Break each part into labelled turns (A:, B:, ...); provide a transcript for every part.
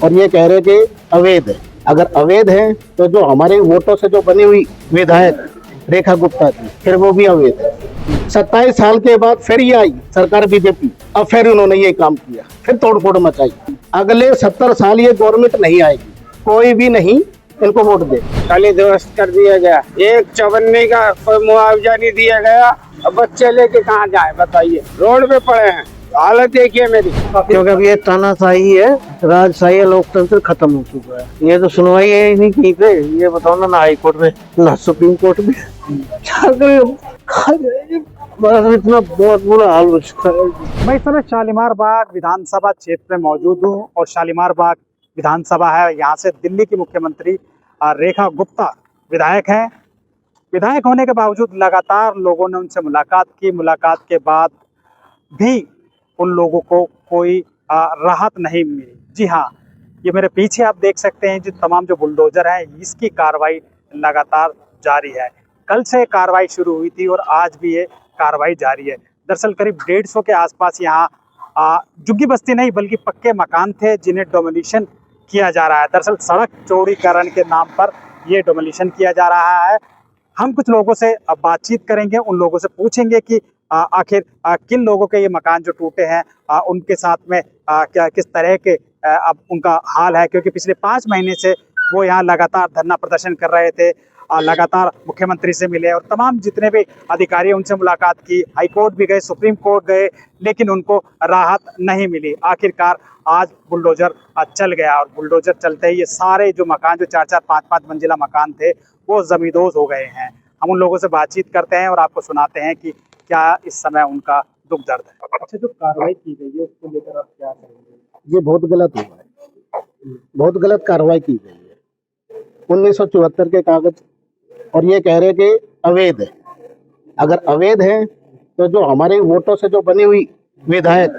A: और ये कह रहे कि अवैध है। अगर अवैध है तो जो हमारे वोटों से जो बनी हुई विधायक रेखा गुप्ता जी, फिर वो भी अवैध है। 27 साल के बाद फिर ये आई सरकार बीजेपी, अब फिर उन्होंने ये काम किया, फिर तोड़फोड़ मचाई। अगले 70 साल ये गवर्नमेंट नहीं आएगी, कोई भी नहीं इनको वोट दे।
B: खाली ध्वस्त कर दिया गया, एक चवन्नी का कोई मुआवजा नहीं दिया गया। अब बच्चे लेके कहाँ जाए बताइए, रोड पे पड़े हैं। हालत देखिए मेरी।
C: क्योंकि अब ये तानाशाही है, राजशाही है, लोकतंत्र खत्म हो चुका है। ये तो सुनवाई है ही नहीं कहीं पे। ये बताओ ना हाई कोर्ट में ना सुप्रीम कोर्ट में, क्या करें बस इतना बहुत बुरा हाल हो चुका है।
D: मैं इस समय शालीमार बाग विधानसभा क्षेत्र में मौजूद हूँ और शालीमार बाग विधानसभा है। यहाँ से दिल्ली की मुख्यमंत्री रेखा गुप्ता विधायक हैं। विधायक होने के बावजूद लगातार लोगों ने उनसे मुलाकात की। मुलाकात के बाद भी उन लोगों को कोई राहत नहीं मिली। जी हाँ, ये मेरे पीछे आप देख सकते हैं जो तमाम जो बुलडोजर हैं, इसकी कार्रवाई लगातार जारी है। कल से कार्रवाई शुरू हुई थी और आज भी ये कार्रवाई जारी है। दरअसल करीब 150 के आसपास यहाँ झुग्गी बस्ती नहीं बल्कि पक्के मकान थे जिन्हें डोमिलिशन किया जा रहा है। दरअसल सड़क चौड़ीकरण के नाम पर ये डोमिलिशन किया जा रहा है। हम कुछ लोगों से बातचीत करेंगे, उन लोगों से पूछेंगे कि आखिर किन लोगों के ये मकान जो टूटे हैं उनके साथ में क्या किस तरह के अब उनका हाल है, क्योंकि पिछले 5 महीने से वो यहाँ लगातार धरना प्रदर्शन कर रहे थे। लगातार मुख्यमंत्री से मिले और तमाम जितने भी अधिकारी उनसे मुलाकात की, हाई कोर्ट भी गए, सुप्रीम कोर्ट गए, लेकिन उनको राहत नहीं मिली। आखिरकार आज बुलडोजर चल गया और बुलडोजर चलते ही ये सारे जो मकान, जो 4-4, 5-5 मंजिला मकान थे, वो जमींदोज हो गए हैं। हम उन लोगों से बातचीत करते हैं और आपको सुनाते हैं कि क्या इस समय उनका दुख दर्द है। अच्छा, जो कार्रवाई की गई है उसको लेकर आप क्या करेंगे?
A: ये बहुत गलत हुआ है, बहुत गलत कार्रवाई की गई है। 1974 के कागज और ये कह रहे कि अवैध है। अगर अवैध है तो जो हमारे वोटों से जो बनी हुई विधायक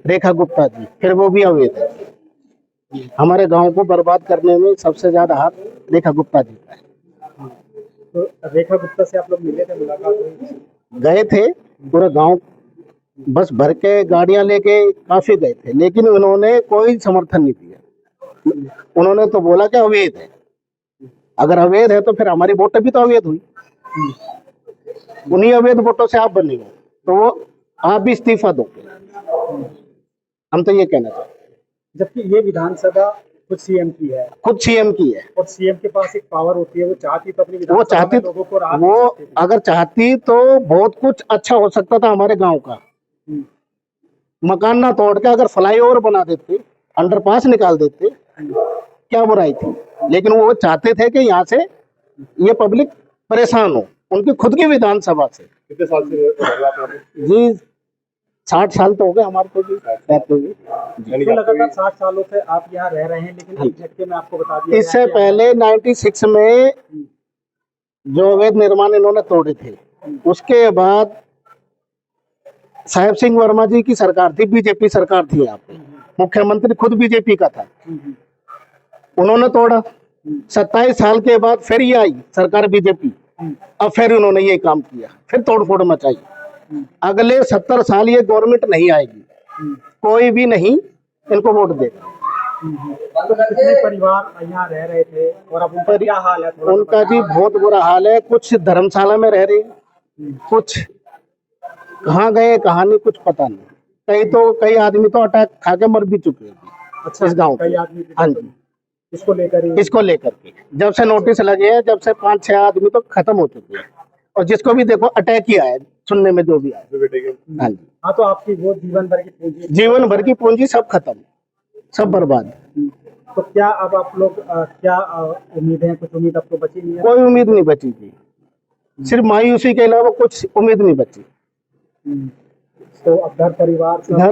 A: रेखा गुप्ता जी, फिर वो भी अवैध है। हमारे गांव को बर्बाद करने में सबसे ज्यादा हाथ रेखा गुप्ता जी का है।
D: तो रेखा गुप्ता से आप लोग मिले थे, मुलाकात हुई?
A: गए थे, पूरा गांव बस भर के गाड़ियां लेके काफी गए थे, लेकिन उन्होंने कोई समर्थन नहीं दिया। उन्होंने तो बोला कि अवैध है। अगर अवैध है तो फिर हमारी वोटें भी तो अवैध हुई। उन्हीं अवैध वोटों से आप बने हो तो वो आप भी इस्तीफा दो। हम तो ये कहना चाहते हैं।
D: जबकि ये विधानसभा खुद सीएम की है,
A: खुद सीएम की है
D: और सीएम के पास एक पावर होती है, वो चाहती तो अपनी
A: वो
D: विधानसभा
A: चाहती
D: में लोगों को राहत
A: वो
D: दे सकती थी।
A: अगर चाहती तो बहुत कुछ अच्छा हो सकता था हमारे गांव का। मकान ना तोड़ के अगर फ्लाईओवर बना देते, अंडरपास निकाल देते, क्या बुराई थी। लेकिन वो चाहते थे कि यहाँ से ये पब्लिक परेशान हो, उनकी खुद की विधानसभा से।
E: कितने साल से
A: जी 60 साल तो हो गए हमारे को भी रहते हुए।
D: तो लगातार 60 सालों से आप यहाँ रह रहे हैं, लेकिन एक झटके में आपको बता दिया
A: इससे
D: गया कि
A: पहले 96 में जो अवैध निर्माण इन्होंने तोड़े थे, उसके बाद साहेब सिंह वर्मा जी की सरकार थी, बीजेपी सरकार थी यहाँ पे, मुख्यमंत्री खुद बीजेपी का था, उन्होंने तोड़ा। 27 साल के बाद फिर ये आई सरकार बीजेपी, अब फिर उन्होंने ये काम किया, फिर तोड़फोड़ मचाई। अगले 70 साल ये गवर्नमेंट नहीं आएगी, कोई भी नहीं इनको वोट देगा।
D: तो कितने परिवार यहाँ रह रहे थे और अब उनका क्या हाल है? थोड़ा
A: उनका जी बहुत बुरा हाल है। कुछ धर्मशाला में रह रहे हैं, कुछ कहाँ गए कहानी कुछ पता नहीं। कई आदमी तो अटैक खा के मर भी चुके हैं।
D: अच्छा,
A: इस गांव
D: कई
A: के।
D: आदमी
A: हाँ जी,
D: इसको लेकर ही
A: इसको लेकर के जब से नोटिस लगे हैं, जब से 5-6 आदमी तो खत्म हो चुके हैं, और जिसको भी देखो अटैक ही आया, सुनने में जो भी आया। हाँ जी,
D: हाँ, तो आपकी वो जीवन भर की पूंजी,
A: जीवन भर की पूंजी सब खत्म, सब बर्बाद।
D: तो क्या अब आप लोग क्या उम्मीद है? कुछ उम्मीद अब तो बची नहीं है?
A: कोई उम्मीद नहीं बची थी, सिर्फ मायूसी के अलावा कुछ उम्मीद नहीं बची।
D: तो अब घर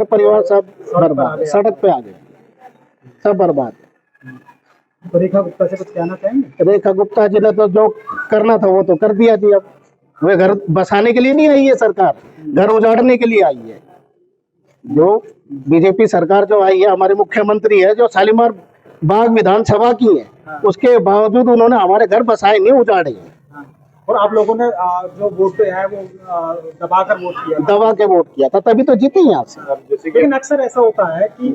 D: परिवार
A: सब बर्बाद, सड़क पे आ गए, सब बर्बाद।
D: तो रेखा गुप्ता से कुछ कहना चाहेंगे?
A: रेखा गुप्ता जी ने तो जो करना था वो तो कर दिया जी। अब वे घर बसाने के लिए नहीं आई है सरकार, घर उजाड़ने के लिए आई है। जो बीजेपी सरकार जो आई है, हमारे मुख्यमंत्री है जो शालीमार बाग विधानसभा की है, उसके बावजूद उन्होंने हमारे घर बसाए नहीं, उजाड़े हैं।
D: और आप लोगों ने जो वोट है वो दबा कर वोट किया,
A: दबा के वोट किया था, तभी तो जीते यहाँ से।
D: लेकिन अक्सर ऐसा होता है कि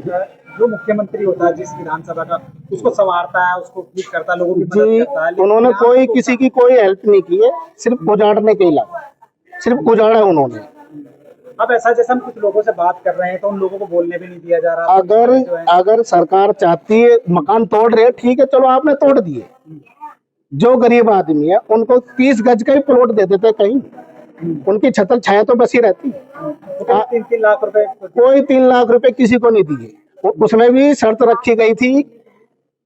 D: जो मुख्यमंत्री होता है जिस विधानसभा का, उसको संवारता है, उसको ठीक करता है, लोगों की मदद
A: जी
D: करता है, लेकिन
A: उन्होंने
D: यहाँ
A: कोई
D: तो
A: किसी की कोई हेल्प नहीं की है, सिर्फ उजाड़ने के अलावा सिर्फ उजाड़ा उन्होंने।
D: अब ऐसा जैसे हम कुछ लोगों से बात कर रहे हैं तो उन लोगों को बोलने भी नहीं दिया जा रहा।
A: अगर
D: जो है
A: अगर सरकार चाहती है मकान तोड़ रहे हैं, ठीक है चलो आपने तोड़ दिए, जो गरीब आदमी है उनको 30 गज का ही प्लॉट दे देते कहीं, उनकी छतर छाया तो बसी रहती।
D: तो 3-3 लाख रुपए
A: कोई 3 लाख रुपए किसी को नहीं दिए। उसमें भी शर्त रखी गई थी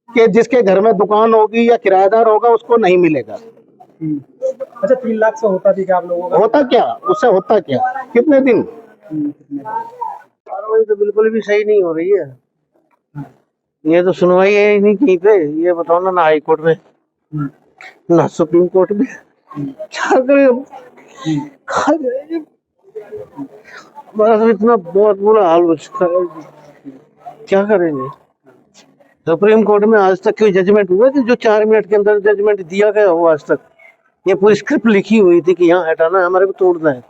A: कि जिसके घर में दुकान होगी या किराएदार होगा उसको नहीं मिलेगा।
D: अच्छा 3 लाख से होता भी क्या आप लोगों का?
A: होता क्या, उससे होता क्या, कितने दिन।
C: कार्रवाई तो बिल्कुल भी सही नहीं हो रही है। ये तो सुनवाई है नहीं कहीं पे। ये बताओ ना हाई कोर्ट में ना सुप्रीम कोर्ट में, क्या करें हम? हमारा तो इतना बहुत बुरा हाल हो चुका है, क्या करेंगे। सुप्रीम कोर्ट में आज तक कोई जजमेंट हुआ कि जो 4 मिनट के अंदर जजमेंट दिया गया हो आज तक? ये पूरी स्क्रिप्ट लिखी हुई थी कि यहाँ हटाना है, हमारे को तोड़ना है,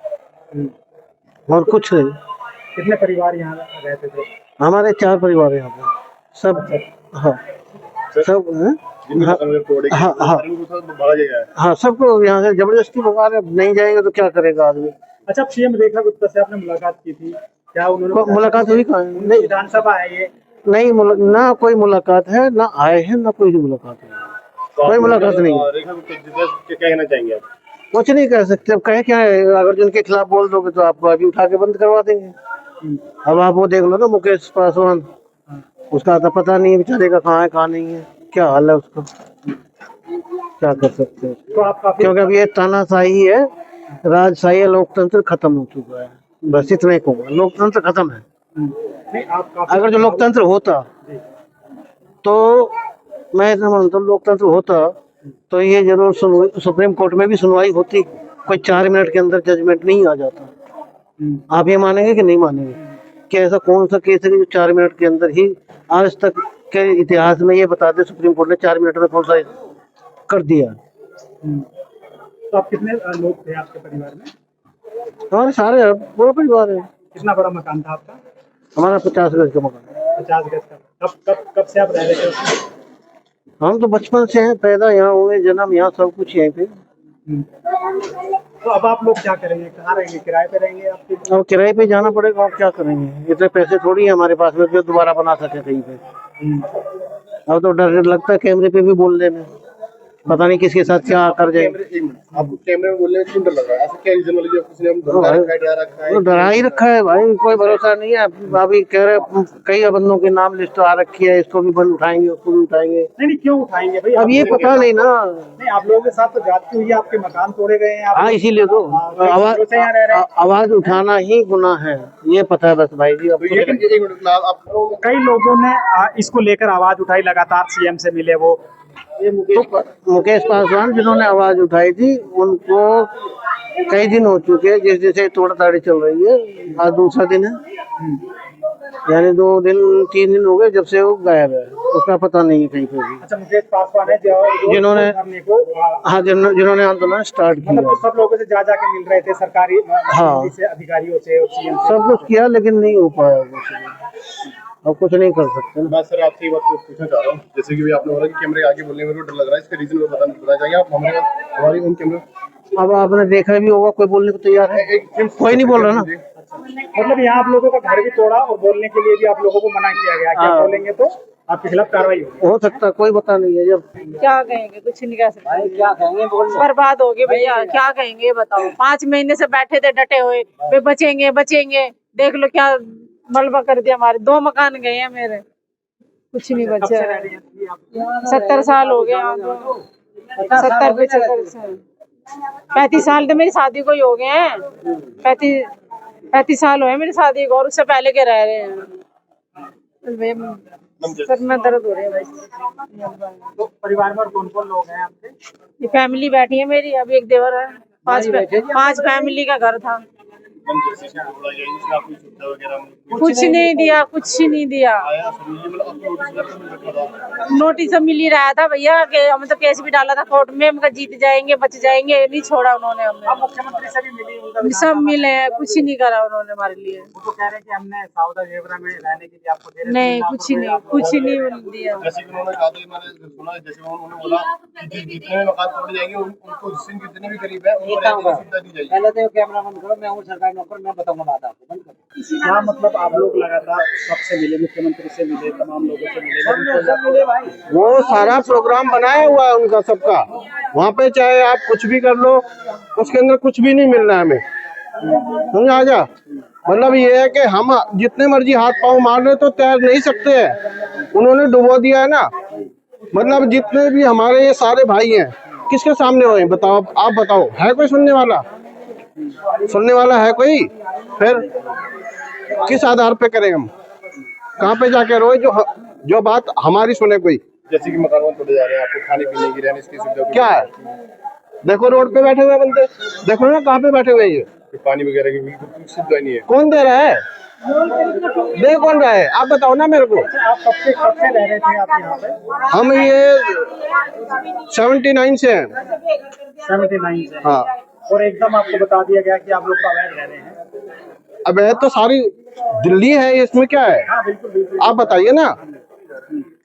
C: और कुछ नहीं।
D: कितने परिवार यहाँ रहते थे?
C: हमारे 4 परिवार हैं यहाँ पे, सब। हाँ सब हैं? हाँ हाँ हाँ, सबको यहाँ से जबरदस्ती भगा रहे। नहीं जाएंगे तो क्या करेगा आदमी।
D: अच्छा सीएम रेखा गुप्ता से आपने मुलाकात की थी, क्या उन्होंने
C: मुलाकात हुई कहाँ है? नहीं,
D: विधानसभा है ये?
C: नहीं ना कोई मुलाकात है, ना आए हैं, ना कोई मुलाकात है, कोई मुलाकात नहीं है।
E: क्या कहना चाहेंगे आप?
C: कुछ नहीं कह सकते। अब कहे क्या है, अगर जिनके खिलाफ बोल दोगे तो आपको अभी उठा के बंद करवा देंगे। अब आप वो देख लो ना, मुकेश पासवान, उसका तो पता नहीं बेचारे का कहाँ है कहाँ नहीं है, क्या हाल है उसका, क्या कर सकते हैं।
D: तो आप काफी
C: क्योंकि अब ये तानाशाही है, राजशाही है, लोकतंत्र खत्म हो चुका है। बस इतना ही कहूँगा, लोकतंत्र खत्म है।
D: नहीं, आप काफी
C: अगर जो लोकतंत्र होता तो मैं ऐसा मानता हूँ, लोकतंत्र होता तो ये जरूर सुप्रीम कोर्ट में भी सुनवाई होती, कोई 4 मिनट के अंदर जजमेंट नहीं आ जाता। आप ये मानेंगे कि नहीं मानेंगे कि ऐसा कौन सा केस है कि जो 4 मिनट के अंदर ही, आज तक के इतिहास में ये बता दे सुप्रीम कोर्ट ने 4 मिनट में कौन सा कर दिया।
D: तो आप कितने लोग थे आपके परिवार में?
C: हमारे सारे पूरा परिवार है।
D: कितना बड़ा मकान था आपका?
C: हमारा 50 गज का मकान है।
D: 50 गज का। कब से आप रह रहे थे उसमें?
C: हम तो बचपन से हैं, पैदा यहाँ हुए, जन्म यहाँ, सब कुछ यहीं पे।
D: तो अब आप लोग क्या करेंगे, कहाँ रहेंगे, किराए पे रहेंगे आपके?
C: अब किराए पे जाना पड़ेगा, अब क्या करेंगे, इतने पैसे थोड़ी है हमारे पास में जो दोबारा बना सके कहीं पे। अब तो डर लगता है कैमरे पे भी बोलने में, पता नहीं किसके साथ क्या कर जाएंगे।
E: आपको कैमरे में बोलने में क्यों डर लग रहा है? ऐसा क्या रीजन वाली किसी ने डरा रखा है?
C: डरा ही रखा है भाई, कोई भरोसा नहीं है। अभी कह रहे कई बंदों के नाम लिस्ट आ रखी है, इसको भी बंद उठाएंगे, उसको भी उठाएंगे।
D: नहीं क्यों उठाएंगे भाई?
C: अब ये पता नहीं ना।
D: नहीं, आप लोगों के साथ तो जाती हुई है, आपके मकान तोड़े गए हैं।
C: हाँ, इसीलिए तो आवाज उठाना ही गुनाह है, ये पता है बस भाई जी। अब
D: कई लोगों ने इसको लेकर आवाज उठाई, लगातार सीएम से मिले वो।
C: ये मुकेश पासवान जिन्होंने आवाज उठाई थी, उनको कई दिन हो चुके हैं, जिस जैसे तोड़ा ताड़ी चल रही है, आज दूसरा दिन है, यानी 2 दिन 3 दिन हो गए जब से वो गायब है, उसका पता नहीं है कहीं पे भी।
D: अच्छा, मुकेश पासवान है
C: जिन्होंने हाँ जिन्होंने आंदोलन स्टार्ट किया।
D: मतलब सब लोगों से जा जाके मिल रहे थे, सरकारी
C: हाँ
D: से, अधिकारियों से, सीएम से,
C: सब कुछ किया लेकिन नहीं हो पाया कुछ। अब कुछ नहीं कर सकते।
E: मैं सर आपसे ये बात पूछना चाह रहा हूँ, जैसे कि आपने बोला कि कैमरे आगे बोलने में डर लग रहा है, इसका रीजन बताना चाहिए आप हमारी उन कैमरे।
C: अब आपने देखा भी होगा, कोई बोलने को तैयार है? कोई नहीं बोल रहा ना।
D: मतलब यहाँ आप लोगों का घर भी तोड़ा और बोलने के लिए भी आप लोगों को मना किया गया, क्या बोलेंगे तो आपके खिलाफ कार्रवाई
C: हो सकता, कोई पता नहीं है। जब
F: क्या कहेंगे, कुछ नहीं कह सकते। क्या कहेंगे, बर्बाद हो गए भैया, क्या कहेंगे बताओ। 5 महीने से बैठे थे डटे हुए, वे बचेंगे बचेंगे, देख लो क्या मलबा कर दिया। हमारे 2 मकान गए हैं मेरे, कुछ नहीं बचा। 70 साल हो गए, 70-75 साल, 35 साल तो मेरी शादी को ही हो गए हैं। 35 साल हुए मेरी शादी को, और उससे पहले के रह रहे हैं। सर में दर्द हो रही है भाई।
D: तो परिवार में कौन कौन लोग हैं आपके?
F: ये फैमिली बैठी है मेरी, अभी एक देवर है, 5 फैमिली का घर था।
E: जैसे कि बोला गया है, इसमें आपको सुविधा वगैरह मतलब
F: कुछ नहीं दिया, कुछ नहीं दिया।
E: आया सुनिए, मतलब आपको नोटिस वगैरह तो मिल रखा था।
F: नोटिस तो मिल ही रहा था भैया कि हम तो केस भी डाला था कोर्ट में, हम जीत जाएंगे बच जाएंगे, नहीं छोड़ा उन्होंने
D: आप
F: हमें।
D: मुख्यमंत्री से भी मिली, उनका
F: सब मिले हैं, कुछ ही नहीं करा उन्होंने हमारे लिए।
D: वो तो कह रहे हैं कि हमने साउदा जेबरा में रहने के लिए आपको दे रहे थे,
F: नहीं,
D: लाख
F: कुछ
D: रुपए
F: नहीं,
D: आपको
F: कुछ नहीं दिया।
E: जैसे कि उन्होंने कहा था, मैंने सुना, जैसे उन्होंने बोला कि जितने भी मकान तोड़े जाएंगे उनको जिससे जितने भी गरीब है उनको रहने की सुविधा दी जाएगी।
C: पहले तो कैमरा बंद करो, मैं हूँ सरकारी नौकर, मैं बताऊंगा बात आपको, बंद करो।
D: क्या मतलब आप लोग लगातार सबसे मिले, मुख्यमंत्री से मिले, तमाम लोगों से मिले,
A: वो सारा प्रोग्राम बनाया हुआ है उनका सबका, वहाँ पे चाहे आप कुछ भी कर लो, उसके अंदर कुछ भी नहीं मिल रहा है हमें, समझा आजा। मतलब ये है कि हम जितने मर्जी हाथ पांव मारने तो तैर नहीं सकते हैं, उन्होंने डुबो दिया है ना। मतलब जितने भी हमारे ये सारे भाई हैं, किसके सामने होए बताओ, आप बताओ, है कोई सुनने वाला? सुनने वाला है कोई? फिर किस आधार पे करें हम? कहाँ पे जाके रोए जो बात हमारी सुने कोई?
E: जैसे कि मकान तोड़े जा रहे हैं, आपको खाने पीने की, रहने की सुविधा
A: क्या है? देखो रोड पे बैठे हुए बंदे, देखो ना कहाँ पे बैठे हुए हैं ये,
E: पानी वगैरह की बिल्कुल सुविधा नहीं है।
A: कौन दे रहा है? दे कौन रहा है? आप बताओ ना मेरे को।
D: आप कब से रह रहे थे आप यहाँ पे?
A: हम ये 79 से हैं।
D: 79 से।
A: हाँ,
D: और एकदम आपको बता दिया गया कि आप लोग तो अवैध रह रहे हैं।
A: अवैध तो सारी दिल्ली है, इसमें क्या है?
D: हाँ बिल्कुल बिल्कुल।
A: आप बताइए ना।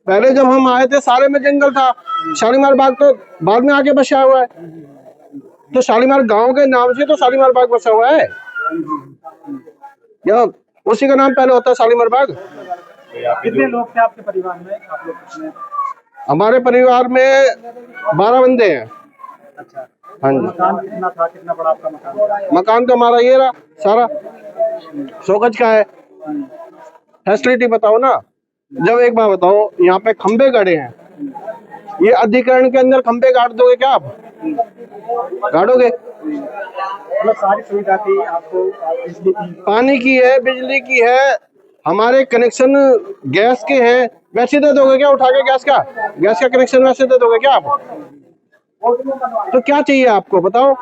A: पहले जब हम आए थे सारे में जंगल था, शालीमार बाग तो बाद में आके बसा हुआ है, तो शालीमार गांव के नाम से तो शालीमार बाग बसा हुआ है, या उसी का नाम पहले होता है शालीमार बाग।
D: कितने लोग थे आपके परिवार में, आप लोग कितने?
A: हमारे परिवार में 12 बंदे हैं।
D: अच्छा,
A: हाँ जी।
D: मकान कितना था, कितना बड़ा आपका मकान था?
A: मकान तो हमारा ये रहा सारा 100 गज का है। फैसिलिटी बताओ ना। जब एक बार बताओ, यहाँ पे खंबे गड़े हैं, ये अधिकरण के अंदर खंबे गाड़ दोगे क्या आप? गाड़ोगे?
D: मतलब सारी सुविधा थी आपको, बिजली की?
A: पानी की है, बिजली की है, हमारे कनेक्शन गैस के हैं, वैसे दे दोगे क्या उठा के? गैस का कनेक्शन वैसे दे दोगे क्या आप? तो क्या चाहिए आपको बताओ?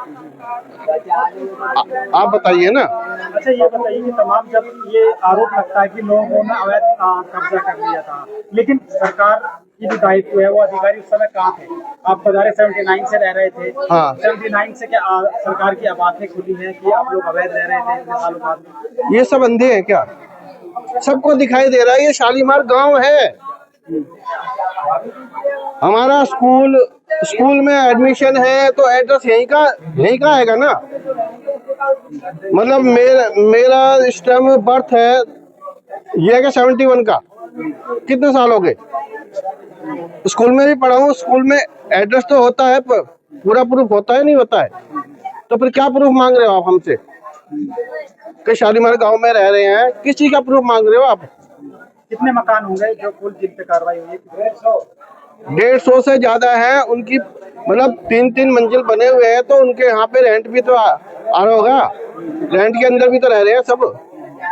A: आप बताइए ना।
D: अच्छा ये बताइए कि तमाम जब ये आरोप लगता है कि लोगों ने अवैध कब्जा कर लिया था, लेकिन सरकार की जो दायित्व है वो अधिकारी उस समय कहाँ थे? आप बता रहे 79 से रह रहे थे।
A: हाँ।
D: 79 से क्या सरकार की अब आंखें खुली हैं कि आप लोग अवैध रह रहे थे इतने सालों बाद में?
A: ये सब अंधे हैं क्या? सबको दिखाई दे रहा है, ये शालीमार गांव है। हमारा स्कूल में एडमिशन है तो एड्रेस यहीं का आएगा ना। मतलब मेरा इस टाइम बर्थ है ये है कि 71 का, कितने साल हो गए? स्कूल में भी पढ़ा हूँ, स्कूल में एड्रेस तो होता है, पूरा प्रूफ होता है नहीं होता है? तो फिर क्या प्रूफ मांग रहे हो आप हमसे कि शालीमार गांव में रह रहे हैं? किस चीज का प्रूफ मांग रहे हो आप?
D: कितने मकान होंगे जो कुल जिन पे कार्रवाई हुई है?
A: 150 से ज्यादा है उनकी, मतलब 3-3 मंजिल बने हुए हैं, तो उनके यहाँ पे रेंट भी तो आ रहा होगा, रेंट के अंदर भी तो रह रहे हैं सब।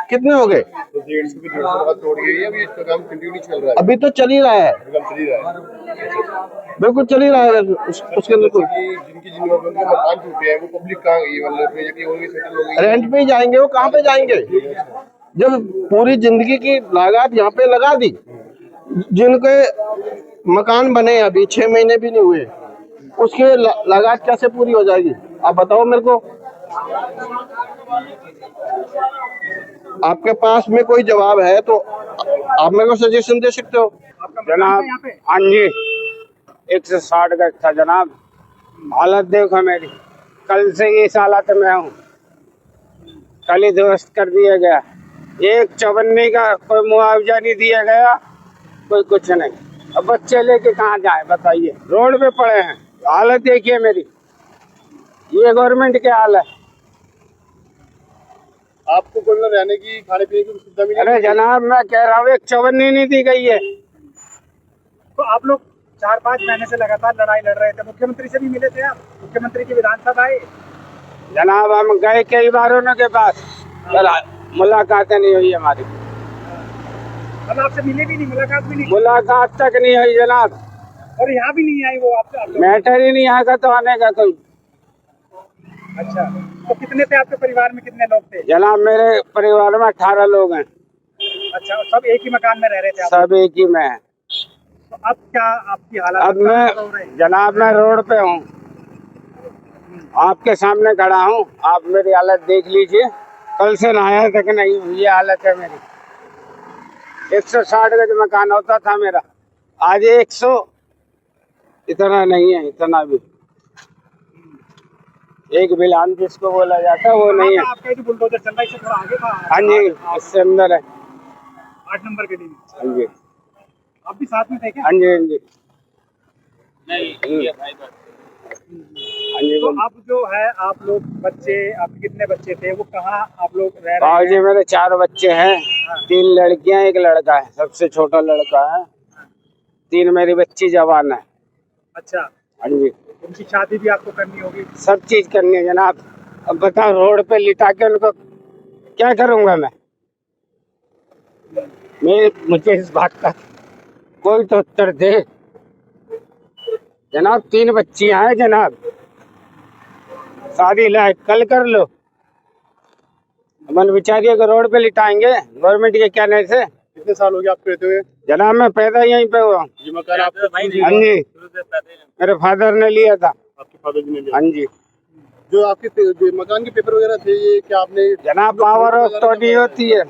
A: कितने हो गए?
E: तो 150 की 150 तोड़ गई है, अभी इसका काम कंटिन्यू चल रहा है।
A: अभी तो चल ही रहा है,
E: काम चल ही रहा है।
A: बिल्कुल चल ही रहा है उसके अंदर कोई।
E: जिनके मकान टूटे हैं वो पब्लिक कहाँ गई? मतलब और भी सेटल हो गई,
A: रेंट पे ही जाएंगे, वो कहाँ पे जाएंगे? जब पूरी जिंदगी की लागत यहाँ पे लगा दी, जिनके मकान बने अभी 6 महीने भी नहीं हुए, उसके लागत कैसे पूरी हो जाएगी? आप बताओ मेरे को। आपके पास में कोई जवाब है तो आप मेरे को सजेशन दे सकते हो।
B: जनाब हाँ जी, 160 गज था जनाब। हालत देखो मेरी, कल से इस हालत में हूँ। कल ही ध्वस्त कर दिया गया, एक चवन्नी का कोई मुआवजा नहीं दिया गया, कोई कुछ नहीं। अब बच्चे लेके कहाँ जाए बताइए, रोड पे पड़े हैं। हालत देखिए मेरी, ये गवर्नमेंट के हाल है।
E: आपको कोई ना रहने की, खाने पीने की सुविधा मिली?
B: अरे जनाब मैं कह रहा हूँ, एक चवन्नी नहीं दी गई है।
D: तो आप लोग 4-5 महीने से लगातार लड़ाई लड़ रहे थे, मुख्यमंत्री से भी मिले थे आप? मुख्यमंत्री की विधानसभा आए?
B: जनाब हम गए कई बार उनके पास, मुलाकातें नहीं हुई हमारी।
D: हम आपसे मिले भी नहीं, मुलाकात भी नहीं?
B: मुलाकात तक नहीं हुई जनाब,
D: और यहाँ भी नहीं आई वो आपसे?
B: मैटर ही नहीं आएगा तो आने का कोई।
D: अच्छा, तो कितने थे आपके परिवार में, कितने लोग थे?
B: जनाब मेरे परिवार में 18 लोग हैं।
D: अच्छा, और सब एक ही मकान में रह रहे थे आप?
B: सब एक ही में हैं।
D: तो अब क्या आपकी हालत?
B: अब मैं जनाब मैं रोड पे हूँ, आपके सामने खड़ा हूँ, आप मेरी हालत देख लीजिए। कल से नहाया तक नहीं हूँ, ये हालत है मेरी। 160 गज मकान होता था मेरा, आज 100, इतना नहीं है, इतना भी एक बिलान जिसको बोला जाता है वो नहीं है।
D: आपका जो बुलडोजर चल रहा है इससे थोड़ा आगे का?
B: हाँ जी, इससे अंदर है।
D: 8 नंबर गली में?
B: हाँ जी,
D: आप भी साथ में थे क्या?
B: हाँ जी, हाँ जी, हाँ जी।
D: तो अब जो है आप लोग बच्चे, आपके कितने बच्चे थे, वो कहाँ आप लोग रह रहे
B: बाबू जी
D: हैं?
B: मेरे 4 बच्चे हैं, 3 लड़कियां 1 लड़का है, सबसे छोटा लड़का है। 3 मेरी बच्ची जवान है।
D: अच्छा,
B: हाँ जी,
D: उनकी शादी भी आपको करनी होगी?
B: सब चीज करनी है जनाब। अब बताओ रोड पे लिटा के उनको क्या करूंगा मैं मुझे इस बात का कोई तो उत्तर दे जनाब। 3 बच्चियां हैं जनाब, शादी लायक कल कर लो। मन बिचारियों को रोड पे लिटाएंगे गवर्नमेंट के कहने से।
E: कितने साल हो गए आपको रहते हुए?
B: जनाब मैं पैदा यहीं पे हुआ।
E: ये मकान आपका?
B: हाँ जी, मेरे फादर ने लिया था।
E: आपके फादर जी ने लिया?
B: हाँ जी,
E: जो आपके जो मकान के पेपर वगैरह थे, ये क्या आपने?
B: जनाब पावर ऑफ तो नहीं होती है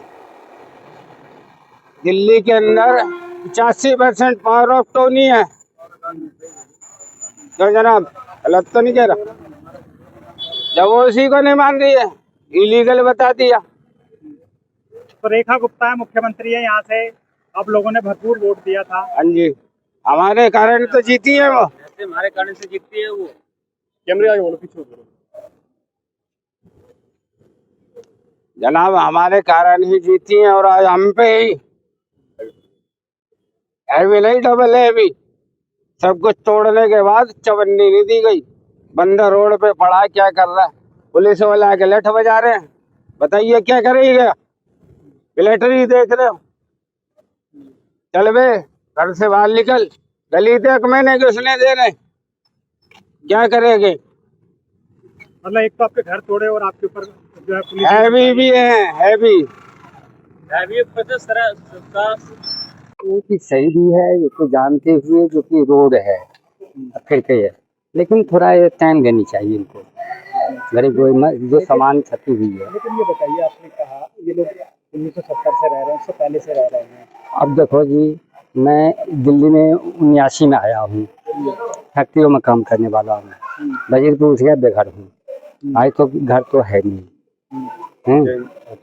B: दिल्ली के अंदर, 85% पावर ऑफ तो नहीं है। तो जनाब गलत तो नहीं कह रहा, जब वो उसी को नहीं मान रही है, इलीगल बता दिया।
D: तो रेखा गुप्ता है, मुख्यमंत्री है यहाँ से, आप लोगों ने भरपूर वोट दिया था।
B: हाँ जी, हमारे कारण तो जीती है वो।
G: हमारे कारण से जीतती है वो।
E: कैमरे आगे बोलो, पीछे बोलो।
B: जनाब हमारे कारण ही जीती है, और आज हम पे ही हैवी नहीं डबल हैवी, सब कुछ तोड़ने के बाद चवन्नी नहीं दी गई। बंदा रोड पे पड़ा है, क्या कर रहा है? पुलिस वाले आके लठ बजा रहे हैं, बताइए क्या करेगा? मिलिट्री देख रहे हो? चल बे घर से बाहर निकल, गली तक मैंने घुसने दे रहे, क्या करेंगे?
D: मतलब एक तो आपके घर तोड़े और आपके ऊपर जो है पुलिस
B: हैवी भी है, हैवी
G: वो भी सही भी है, ये तो जानते हुए जो कि रोड है फिर के है, लेकिन थोड़ा ये टाइम देनी चाहिए इनको। गरीब जो सामान क्षति हुई है।
D: लेकिन ये बताइए, आपने कहा ये लोग 1970 से रह रहे हैं, उससे पहले से रह रहे हैं।
G: अब देखो जी, मैं दिल्ली में 79 में आया हूँ, फैक्ट्रियों में काम करने वाला हूँ, वजीरपुर से बेघर हूँ, आज तो घर तो है नहीं।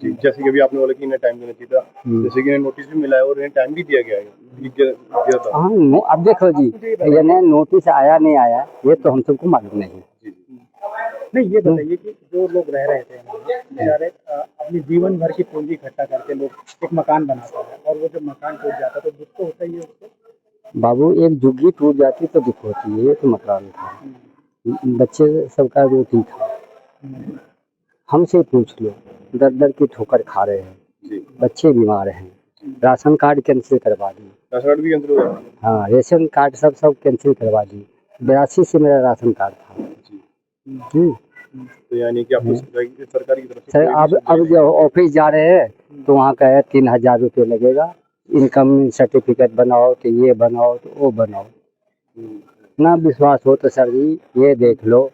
E: जैसे कि अभी आपने बोला कि इन्हें टाइम देना चाहिए था, जैसे कि इन्हें नोटिस भी मिला है और इन्हें टाइम भी दिया गया है, दिया था।
G: हाँ, अब देखो जी, ये नोटिस आया नहीं आया ये तो हम सबको मालूम नहीं।
D: नहीं, ये बताइए कि जो लोग रह रहे थे बेचारे अपनी जीवन भर की पूंजी इकट्ठा करके लोग एक मकान बनाता है, और वो जब मकान टूट जाता है तो दुख तो होता ही है उसको।
G: बाबू, एक झुग्गी टूट जाती तो दुख होती है, ये तो मकान था, बच्चे सबका रोटी था। हमसे पूछ लो, दर दर की ठोकर खा रहे हैं, बच्चे बीमार हैं, राशन कार्ड कैंसिल करवा दी।
E: राशन कार्ड भी कैंसिल हो गया?
G: हाँ, रेशन कार्ड सब कैंसिल करवा दी। 82 से मेरा राशन कार्ड था।
E: तो यानी कि आपको सरकार की तरफ से
G: सर अब जब ऑफिस जा रहे हैं तो वहाँ का है 3000 रुपये लगेगा, इनकम सर्टिफिकेट बनाओ तो ये बनाओ तो वो बनाओ। ना विश्वास हो तो सर जी ये देख लो,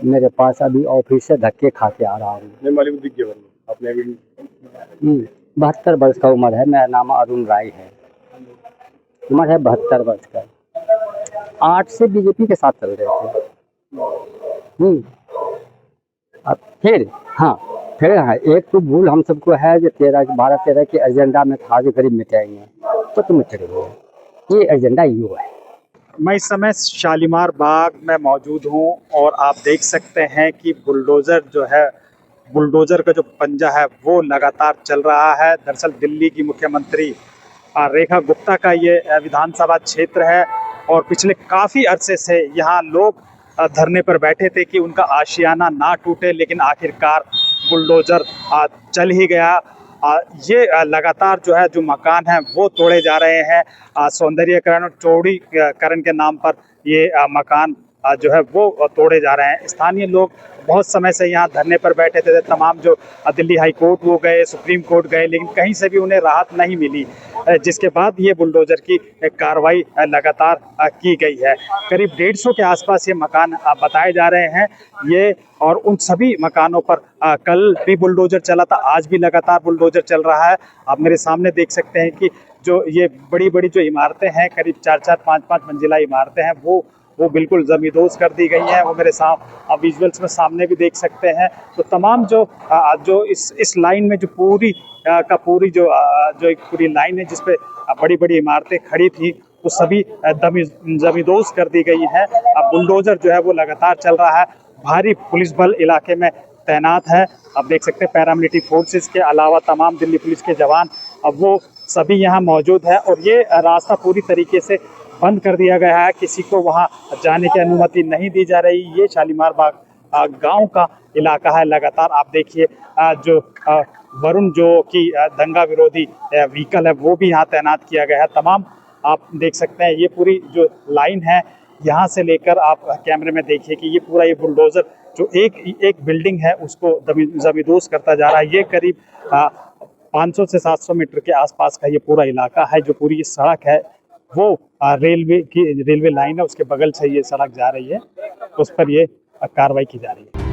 G: मेरे पास अभी ऑफिस से धक्के खा के आ रहा हूँ।
E: मालिक दिख गया आपने अभी?
G: 72 वर्ष का उम्र है, मेरा नाम अरुण राय है, उम्र है 72 वर्ष का। 8 से बीजेपी के साथ चल रहे थे। अब फिर हाँ, एक तो भूल हम सबको है जो 12-13 के एजेंडा में था जो गरीब मिटाएंगे, तो मिट रही है, ये एजेंडा यो है।
D: मैं इस समय शालीमार बाग में मौजूद हूँ और आप देख सकते हैं कि बुलडोज़र जो है, बुलडोज़र का जो पंजा है वो लगातार चल रहा है। दरअसल दिल्ली की मुख्यमंत्री रेखा गुप्ता का ये विधानसभा क्षेत्र है और पिछले काफ़ी अरसे से यहाँ लोग धरने पर बैठे थे कि उनका आशियाना ना टूटे, लेकिन आखिरकार बुलडोज़र चल ही गया। ये लगातार जो है जो मकान है वो तोड़े जा रहे हैं। सौंदर्यकरण और चौड़ीकरण के नाम पर ये मकान जो है वो तोड़े जा रहे हैं। स्थानीय लोग बहुत समय से यहाँ धरने पर बैठे थे। तमाम जो दिल्ली हाई कोर्ट वो गए, सुप्रीम कोर्ट गए, लेकिन कहीं से भी उन्हें राहत नहीं मिली, जिसके बाद ये बुलडोजर की कार्रवाई लगातार की गई है। करीब 150 के आसपास ये मकान बताए जा रहे हैं ये, और उन सभी मकानों पर कल भी बुलडोजर चला था, आज भी लगातार बुलडोजर चल रहा है। आप मेरे सामने देख सकते हैं कि जो ये बड़ी बड़ी जो इमारतें हैं, करीब 4-4, 5-5 मंजिला इमारतें हैं, वो बिल्कुल जमींदोज कर दी गई हैं। वो मेरे आप विजुअल्स में सामने भी देख सकते हैं। तो तमाम जो इस लाइन में जो पूरी जो एक पूरी लाइन है जिसपे बड़ी बड़ी इमारतें खड़ी थी, वो सभी जमींदोज कर दी गई हैं। अब बुलडोजर जो है वो लगातार चल रहा है। भारी पुलिस बल इलाके में तैनात है। आप देख सकते हैं पैरामिलिट्री फोर्सेस के अलावा तमाम दिल्ली पुलिस के जवान अब वो सभी यहाँ मौजूद है, और ये रास्ता पूरी तरीके से बंद कर दिया गया है। किसी को वहाँ जाने की अनुमति नहीं दी जा रही। ये शालीमार बाग गांव का इलाका है। लगातार आप देखिए जो वरुण जो कि दंगा विरोधी व्हीकल है वो भी यहाँ तैनात किया गया है। तमाम आप देख सकते हैं ये पूरी जो लाइन है, यहाँ से लेकर आप कैमरे में देखिए कि ये पूरा ये बुलडोजर जो एक बिल्डिंग है उसको जमींदोज करता जा रहा है। ये करीब 500 से 700 मीटर के आसपास का ये पूरा इलाका है। जो पूरी सड़क है वो रेलवे लाइन है, उसके बगल से ये सड़क जा रही है, उस पर ये कार्रवाई की जा रही है।